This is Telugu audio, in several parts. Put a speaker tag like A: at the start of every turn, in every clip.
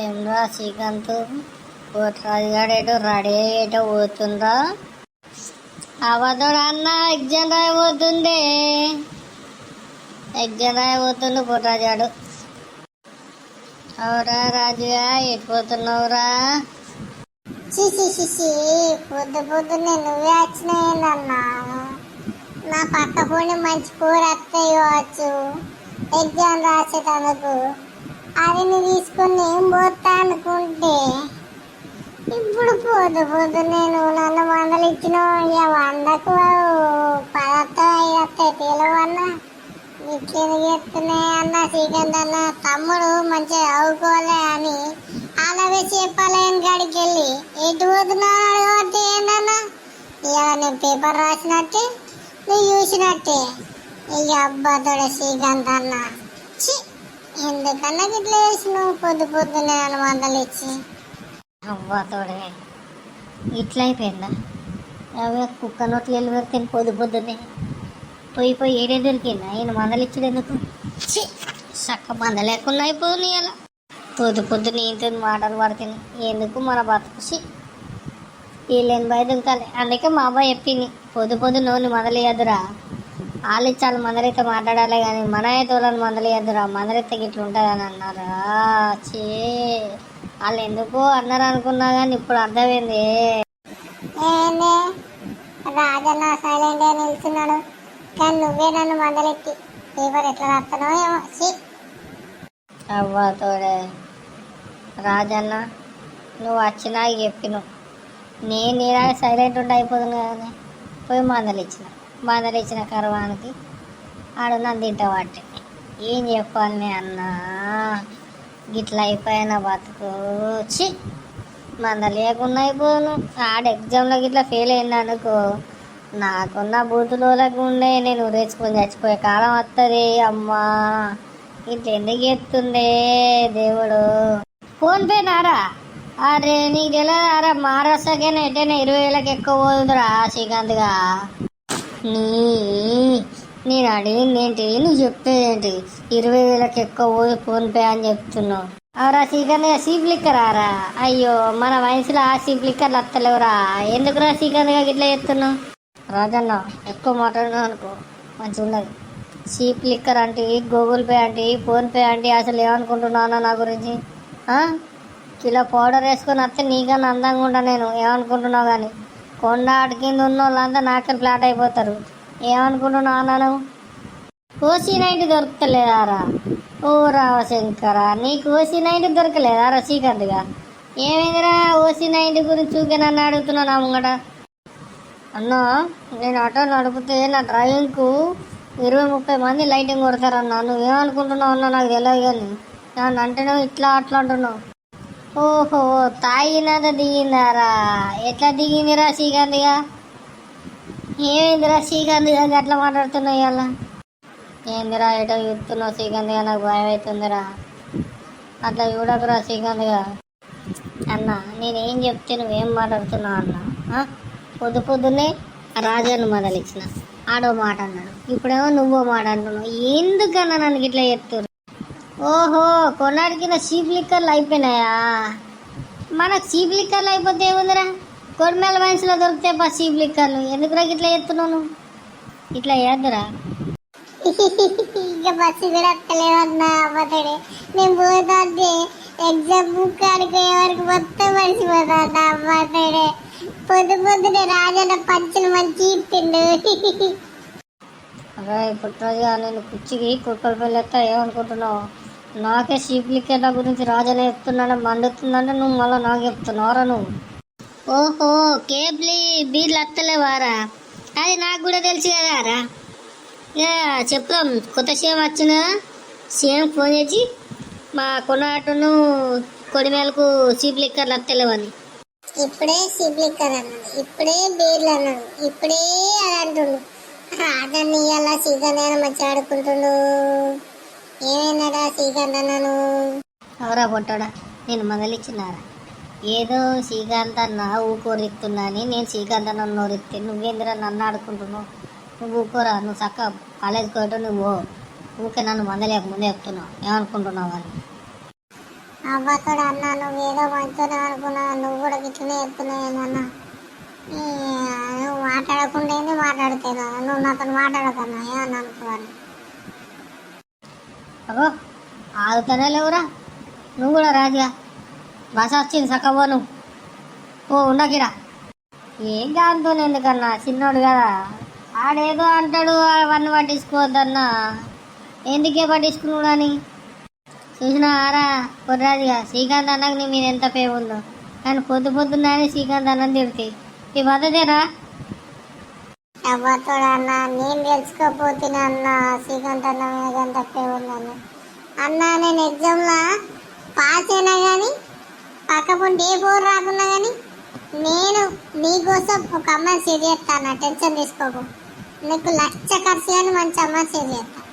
A: ఏమ్రా శ్రీకాంత్ రాజుగాడేటో రెడీ అయ్యేటో పోతుండ్రా? అవతోడు అన్న ఎగ్జామ్ రాయబోతుండే, ఎగ్జామ్ రాయబోతుండు పుట్రాజాడు. అవురా రాజుగా ఎటు పోతున్నావురా?
B: పొద్దు పొద్దున్నే నువ్వే వచ్చినాయేందన్నా? నా పక్క పోనీ మంచి కూర వస్తాయి కావచ్చు ఎగ్జామ్ రాసేటందుకు. అది నువ్వు తీసుకొని ఏం పోతా అనుకుంటే ఇప్పుడు పొద్దున్నే నువ్వు నన్ను మందలు ఇచ్చినావు. వందకు 10 తెలవన్నా ఇట్లేదు చేస్తున్నాయి అన్న. శ్రీకాంత్ అన్న తమ్ముడు మంచిగా చదువుకోలే అని అలాగే చెప్పాలేని కాడికి వెళ్ళి ఎటు పోతున్నావు కాబట్టి ఏందన్నా ఇక నేను పేపర్ రాసినట్టే నువ్వు చూసినట్టే. ఇక అబ్బాతోడే శ్రీకాంత్ అన్న ఎందుకన్నా ఇట్లా వేసినావు పొద్దున్నే నన్ను మందలు ఇచ్చి.
A: అవ్వతోడే ఇట్లా అయిపోయిందా? అవి కుక్క నోట్లు వెళ్ళి పెడితే పొద్దున్నే పోయి ఏడే దొరికిందా? ఆయన మందలిచ్చుడు ఎందుకు? చక్క మంద లేకుండా అయిపోయి అలా పొద్దున్నే ఏంతో మాటలు పడుతుంది ఎందుకు మన బతుకు వీళ్ళని బయట దుంకాలి. అందుకే మా అబ్బాయి చెప్పింది పొద్దున్న మందలేయద్దురా, వాళ్ళు చాలా మందలైతే మాట్లాడాలి కానీ మన అయితే వాళ్ళని మందలేయద్దురా, మందలైతే ఇట్లా ఉంటుంది అని అన్నారా. వాళ్ళు ఎందుకు అన్నారు అనుకున్నా కానీ ఇప్పుడు అర్థమైంది.
B: రాజన్న సైలెంట్ గా నిల్చున్నాడు కానీ నువ్వే నన్ను మందలెట్టి పేపర్ ఎట్లా రాస్తానో ఏమో.
A: అవ్వతోడే రాజన్న నువ్వు వచ్చినా చెప్పినావు, నేను నీలాగా సైలెంట్ ఉండి అయిపోతుంది కదా. పోయి మందలిచ్చిన కరవానికి ఆడు నన్ను తింటావాటే. ఏం చెప్పాలి అన్నా, గిట్లా అయిపోయినా బతుకు మంద లేకుండా అయిపోను. ఆడ ఎగ్జామ్లో గిట్లా ఫెయిల్ అయింది అనుకో, నాకున్న బూతులోలకు ఉండే నేను రేచుకొని చచ్చిపోయే కాలం వస్తుంది. అమ్మా ఇట్లా ఎందుకు ఎత్తుండే దేవుడు. ఫోన్పే నారా? అరే నీకు తెలియదారా మహారాష్ట్రకైనా ఎటైనా 20,000కి ఎక్కువ పోతుందిరా శ్రీకాంత్గా. నేను అడిగింది ఏంటి, నువ్వు చెప్పేదేంటి? 20,000కి ఎక్కువ పోయి ఫోన్పే అని చెప్తున్నావు. అవరా శ్రీకాంత్ సీప్ లిక్కరారా? అయ్యో మన వయసులో ఆ సీప్ లిక్కర్లు వస్తలేవురా. ఎందుకురా శ్రీకాంత్గా ఇట్లా చెప్తున్నావు? రాజన్న ఎక్కువ మాట్లాడినా అనుకో మంచిగా ఉండదు. సీప్ లిక్కర్ అంటే గూగుల్ పే అంటే ఫోన్పే అంటే అసలు ఏమనుకుంటున్నావు నా గురించి? కిలో పౌడర్ వేసుకొని వస్తే నీకన్నా అందంగా ఉంటా నేను, ఏమనుకుంటున్నావు? కానీ కొండ ఆట కింద ఉన్న వాళ్ళంతా నాకే ఫ్లాట్ అయిపోతారు. ఏమనుకుంటున్నావు అన్నాను? ఓసీ90 దొరుకుతలేదారా? ఓ రావశంకర, నీకు ఓసీ90 దొరకలేదారా శ్రీకాంత్గా? ఏమైందిరా ఓసీ90 గురించి చూకే నన్ను అడుగుతున్నాను ముంగట. అన్నా నేను ఆటో నడిపితే నా డ్రైవింగ్కు 20-30 మంది లైటింగ్ కొడతారన్నా. నువ్వేమనుకుంటున్నావు అన్నా నాకు తెలియదు కానీ నన్ను అంటేనే ఇట్లా అట్లా అంటున్నావు. ఓహో తాగినంత దిగిందారా? ఎట్లా దిగిందిరా శ్రీకాంత్గా? ఏమైందిరా శ్రీకాంత్గా అట్లా మాట్లాడుతున్నావు ఇవాళ? ఏందిరా ఎటో చూస్తున్నావు శ్రీకాంత్గా? నాకు భయం అవుతుందిరా. అట్లా చూడకురా శ్రీకాంత్గా. అన్న నేనేం చెప్తే నువ్వేం మాట్లాడుతున్నావు అన్న? పొద్దున్నే రాజాను మొదలిచ్చిన ఆడో మాట అన్నాడు, ఇప్పుడేమో నువ్వో మాట అంటున్నావు. ఎందుకన్నా నన్ను ఇట్లా చెప్తున్నారు? ఓహో కొన్నాడికి నా సీప్ లిక్కర్లు అయిపోయినాయా? మనకు సీప్ లిక్కర్లు అయిపోతే ఏముందిరా, కొడిమేల వయసులో దొరికితే సీప్ లిక్కర్లు. ఎందుకురా ఇట్లా చెప్తున్నావు నువ్వు? ఇట్లా చేద్దురా.
B: ఇక బస్సు కూడా వస్తలేదన్నా అవ్వతాడే. నేను పోతాంటే ఎగ్జామ్ బుక్ ఆడుకునే వరకు మొత్తం మర్చిపోతా అవ్వతాడే. పొద్దున్నే రాజన్న పంచులు మంచి ఇట్టిండు.
A: అరే పుట్టరాజుగా నేను కుర్చీకి కుక్కలు పెళ్ళెత్తా ఏమనుకుంటున్నావు? నాకే సీప్ లిక్కర్ల గురించి రాజనే చెప్తున్నాడు, మండుతుందంటే నువ్వు మళ్ళీ నాకు చెప్తున్నావురా నువ్వు. ఓహో కేబ్లీ బీర్లు వస్తలేవారా? అది నాకు కూడా తెలుసు కదారా. ఇక చెప్తాం కొత్త సీఎం వచ్చిన సీఎం ఫోన్ చేసి మా కొన్నాటను కొడిమేలకు సీప్ లిక్కర్లు వస్తలేవని.
B: ఇప్పుడే సీప్ లిక్కర్ అన్నాడు, ఇప్పుడే బీర్లు అన్నాడు, ఇప్పుడే అది అంటుండు. రాజన్న ఇయ్యాల శ్రీకాంత్ అన్న మంచిగా ఆడుకుంటుండు. ఏమైనాడా శ్రీకాంత్ అన్నను?
A: ఎవరా పొట్టాడా నేను మొదలిచ్చినారా? ఏదో శ్రీకాంత్ అన్న ఊకోరిస్తున్నా అని నేను శ్రీకాంత్ అన్న నోరిస్తే నువ్వేందిరా నన్ను ఆడుకుంటున్నావు? నువ్వు ఊకోరా, నువ్వు చక్క కాలేజ్కి పోయటం నువ్వు ఊకే నన్ను మందలేక ముందే చెప్తున్నావు. ఏమనుకుంటున్నావు అని?
B: అవ్వతోడు అన్న నువ్వు ఏదో మంచిగా అనుకున్నా, నువ్వు కూడా ఇట్లనే చెప్తున్నావు అన్న. నువ్వు మాట్లాడకుండా ఏంది మాట్లాడుతున్నా, నువ్వు నాతో మాట్లాడకన్నా ఏమన్నా అనుకోవాలి.
A: అగో ఆగుతానే లేవురా, నువ్వు కూడా రాజుగా బస వచ్చింది సక్కబోను ఓ ఉండకిరా. ఏం కాదు ఎందుకన్నా, చిన్నోడు కదా ఆడేదో అంటాడు, అవన్నీ పట్టించుకోవద్దన్నా. ఎందుకే పట్టించుకున్నాడు అని చూసినారా పొర్రాజుగా. శ్రీకాంత్ అన్నకు నీ మీద ఎంత పేరు ఉందో, కానీ పొద్దున్నే శ్రీకాంత్ అన్నం తిడితే ఈ పద్ధతేనా?
B: అవ్వతోడు అన్న నేను తెలుసుకోపోతున్నా అన్న, శ్రీకాంత్ అన్న మీద ఎంత పేరు ఉందన్న. అన్న నేను ఎగ్జామ్లో పాస్ అయినా కానీ పక్కపుంటే ఏ పోరు రాకున్నా కానీ నేను నీకోసం ఒక అమ్మాయి సేవ్ చేస్తాను, టెన్షన్ తీసుకోకు. నీకు 1,00,000 ఖర్చు కానీ మంచి అమ్మాయి సేవ్ చేస్తాను.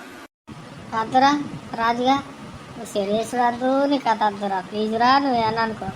A: కాదురా రాజుగా, నువ్వు సీరియస్ రాదు, నీ కథ వద్దురా ప్లీజ్ రా, నువ్వు ఏమన్నా అనుకో.